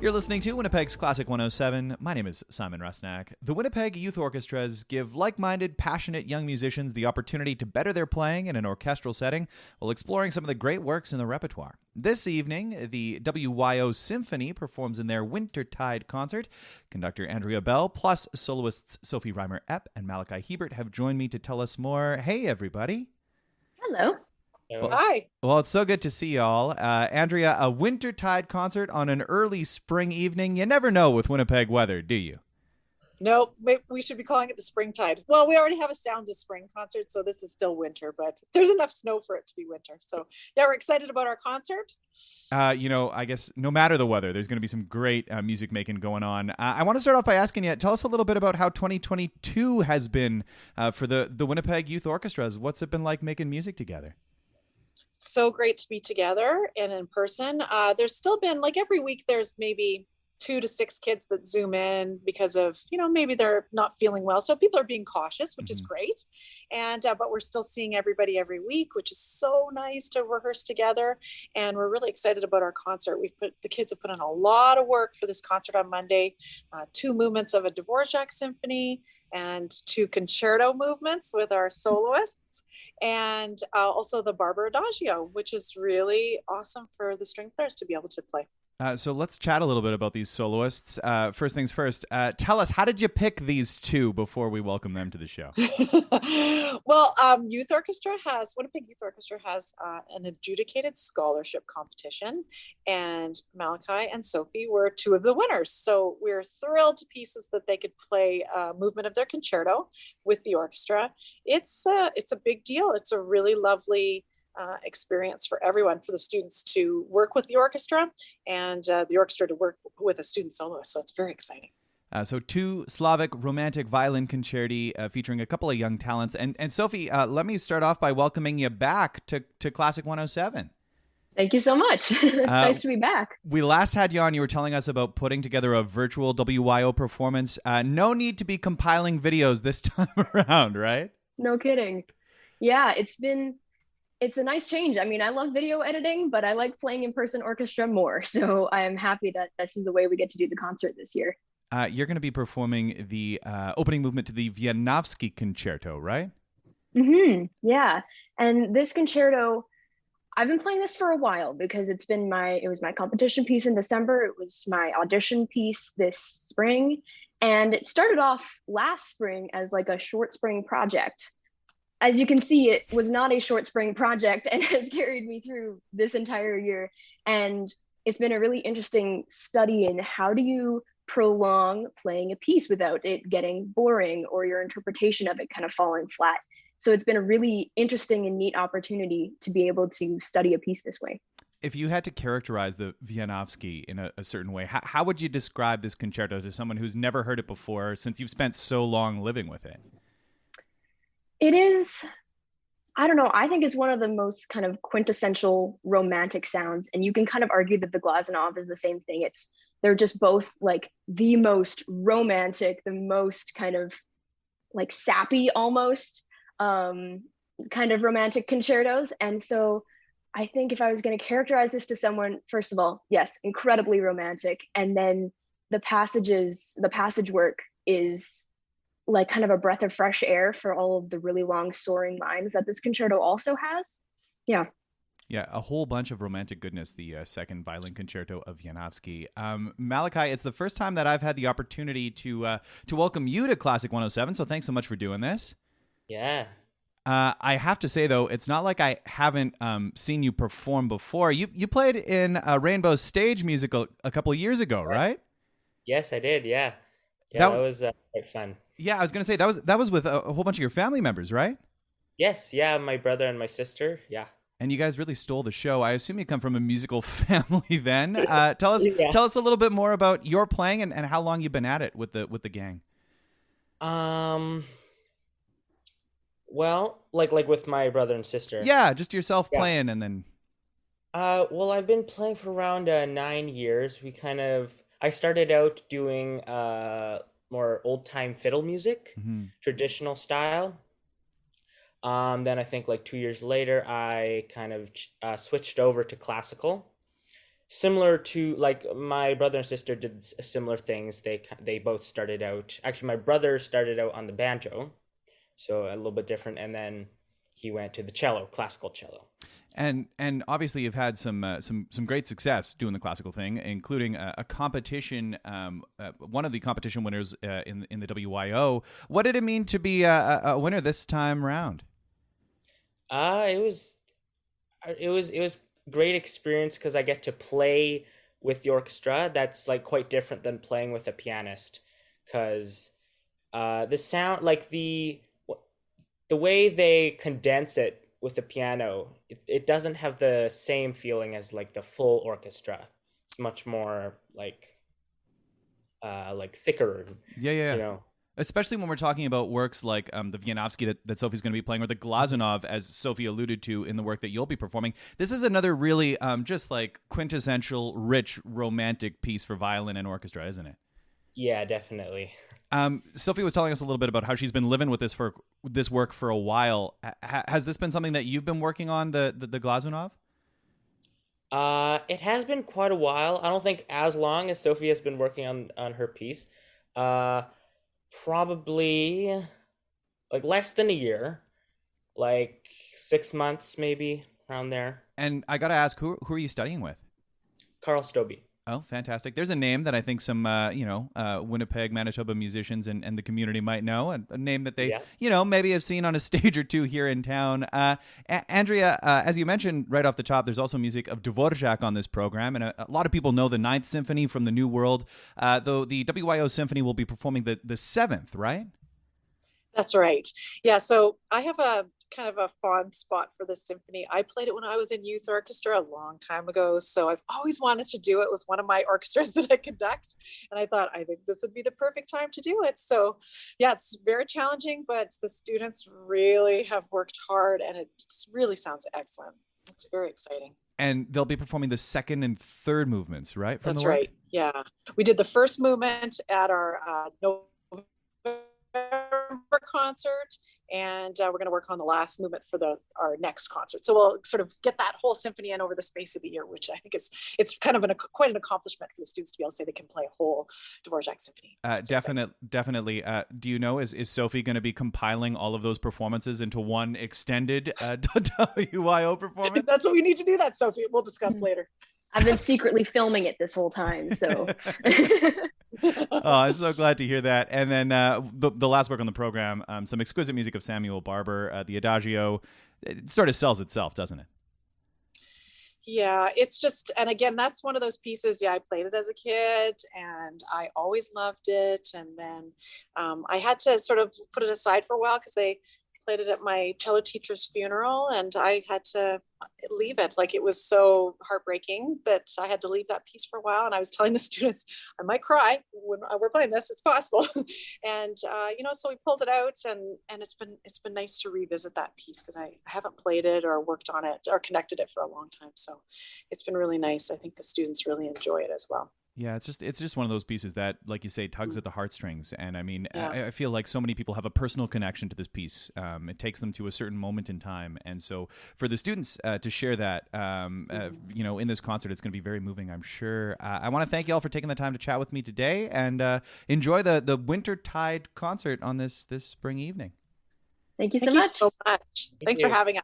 You're listening to Winnipeg's Classic 107. My name is Simon Rusnak. The Winnipeg Youth Orchestras give like-minded, passionate young musicians the opportunity to better their playing in an orchestral setting while exploring some of the great works in the repertoire. This evening, the WYO Symphony performs in their Wintertide Concert. Conductor Andrea Bell, plus soloists Sophie Reimer-Epp and Malachi Hebert have joined me to tell us more. Hey, everybody. Hello. Hi. Well, it's so good to see y'all. Andrea, a Wintertide Concert on an early spring evening. You never know with Winnipeg weather, do you? No, we should be calling it the Springtide. Well, we already have a Sounds of Spring concert, so this is still winter, but there's enough snow for it to be winter. So, yeah, we're excited about our concert. I guess no matter the weather, there's going to be some great music making going on. I want to start off by asking you, tell us a little bit about how 2022 has been for the Winnipeg Youth Orchestras. What's it been like making music together? So great to be together and in person. There's still been, like every week, there's maybe 2 to 6 kids that zoom in because of, maybe they're not feeling well. So people are being cautious, which is great. And, but we're still seeing everybody every week, which is so nice to rehearse together. And we're really excited about our concert. The kids have put in a lot of work for this concert on Monday, 2 movements of a Dvorak symphony and 2 concerto movements with our soloists, and also the Barber Adagio, which is really awesome for the string players to be able to play. So let's chat a little bit about these soloists. First things first, tell us, how did you pick these 2 before we welcome them to the show? Well, Winnipeg Youth Orchestra has an adjudicated scholarship competition, and Malachi and Sophie were 2 of the winners. So we're thrilled to pieces that they could play a movement of their concerto with the orchestra. It's a big deal. It's a really lovely experience for everyone, for the students to work with the orchestra and the orchestra to work with a student soloist. So it's very exciting. So 2 Slavic romantic violin concerti featuring a couple of young talents. And Sophie, let me start off by welcoming you back to Classic 107. Thank you so much. It's nice to be back. We last had you on. You were telling us about putting together a virtual WYO performance. No need to be compiling videos this time around, right? No kidding. Yeah, it's a nice change. I mean, I love video editing, but I like playing in-person orchestra more. So I am happy that this is the way we get to do the concert this year. You're going to be performing the opening movement to the Wieniawski Concerto, right? Mm-hmm. Yeah. And this concerto, I've been playing this for a while because it was my competition piece in December. It was my audition piece this spring. And it started off last spring as like a short spring project. As you can see, it was not a short spring project and has carried me through this entire year. And it's been a really interesting study in how do you prolong playing a piece without it getting boring or your interpretation of it kind of falling flat. So it's been a really interesting and neat opportunity to be able to study a piece this way. If you had to characterize the Wieniawski in a certain way, how would you describe this concerto to someone who's never heard it before, since you've spent so long living with it? It is, I don't know, I think it's one of the most kind of quintessential romantic sounds. And you can kind of argue that the Glazunov is the same thing. They're just both like the most romantic, the most kind of like sappy almost kind of romantic concertos. And so I think if I was going to characterize this to someone, first of all, yes, incredibly romantic. And then the passage work is like kind of a breath of fresh air for all of the really long soaring lines that this concerto also has. Yeah. Yeah, a whole bunch of romantic goodness, the second violin concerto of Wieniawski. Malachi, it's the first time that I've had the opportunity to welcome you to Classic 107, so thanks so much for doing this. Yeah. I have to say, though, it's not like I haven't seen you perform before. You played in a Rainbow Stage musical a couple of years ago, right? Yes, I did, yeah. Yeah, that was quite fun. Yeah, I was going to say, that was with a whole bunch of your family members, right? Yes, yeah, my brother and my sister, yeah. And you guys really stole the show. I assume you come from a musical family then. Tell us a little bit more about your playing and how long you've been at it with the gang. Well, like with my brother and sister. Yeah, just yourself playing and then. Well, I've been playing for around 9 years. I started out doing more old-time fiddle music, traditional style. Then I think like 2 years later, I kind of switched over to classical. similar to like my brother and sister did similar things. They both started out. Actually, my brother started out on the banjo, so a little bit different, and then he went to the cello, classical cello. And obviously you've had some great success doing the classical thing, including a competition, one of the competition winners in the WYO. What did it mean to be a winner this time round? It was great experience because I get to play with the orchestra. That's like quite different than playing with a pianist, because the sound, like the way they condense it with the piano, it doesn't have the same feeling as like the full orchestra. It's much more like thicker. Yeah. You know. Especially when we're talking about works like the Wieniawski that Sophie's going to be playing, or the Glazunov, as Sophie alluded to in the work that you'll be performing. This is another really just like quintessential, rich, romantic piece for violin and orchestra, isn't it? Yeah, definitely. Sophie was telling us a little bit about how she's been living with this work for a while. Has this been something that you've been working on, the Glazunov? It has been quite a while. I don't think as long as Sophie has been working on her piece. Probably like less than a year, like 6 months maybe, around there. And I gotta ask, who are you studying with? Carl Stobie. Oh, fantastic. There's a name that I think some Winnipeg, Manitoba musicians and the community might know, a name that they maybe have seen on a stage or two here in town. Andrea, as you mentioned right off the top, there's also music of Dvorak on this program, and a lot of people know the Ninth Symphony from the New World, though the WYO Symphony will be performing the Seventh, right? That's right. Yeah, so I have a kind of a fond spot for this symphony. I played it when I was in youth orchestra a long time ago, so I've always wanted to do it with one of my orchestras that I conduct, and I thought, I think this would be the perfect time to do it. So yeah, it's very challenging, but the students really have worked hard, and it really sounds excellent. It's very exciting. And they'll be performing the second and third movements, right? That's right. Yeah, we did the first movement at our November concert, and we're going to work on the last movement for our next concert. So we'll sort of get that whole symphony in over the space of the year, which I think it's kind of quite an accomplishment for the students to be able to say they can play a whole Dvorak symphony. Definitely. Do you know, is Sophie going to be compiling all of those performances into one extended WYO performance? That's what we need to do, that, Sophie. We'll discuss later. I've been secretly filming it this whole time, so. Oh, I'm so glad to hear that. And then the last work on the program, some exquisite music of Samuel Barber, the Adagio. It sort of sells itself, doesn't it? Yeah, it's just, and again, that's one of those pieces. Yeah, I played it as a kid and I always loved it. And then I had to sort of put it aside for a while because they played it at my cello teacher's funeral, and I had to leave it. Like, it was so heartbreaking that I had to leave that piece for a while. And I was telling the students, I might cry when we're playing this. It's possible. And so we pulled it out, and it's been nice to revisit that piece because I haven't played it or worked on it or connected it for a long time. So it's been really nice. I think the students really enjoy it as well. Yeah, it's just one of those pieces that, like you say, tugs at the heartstrings. And I mean, I feel like so many people have a personal connection to this piece. It takes them to a certain moment in time. And so for the students to share that, in this concert, it's going to be very moving, I'm sure. I want to thank you all for taking the time to chat with me today, and enjoy the Wintertide concert on this spring evening. Thank you so much. Thanks for having us.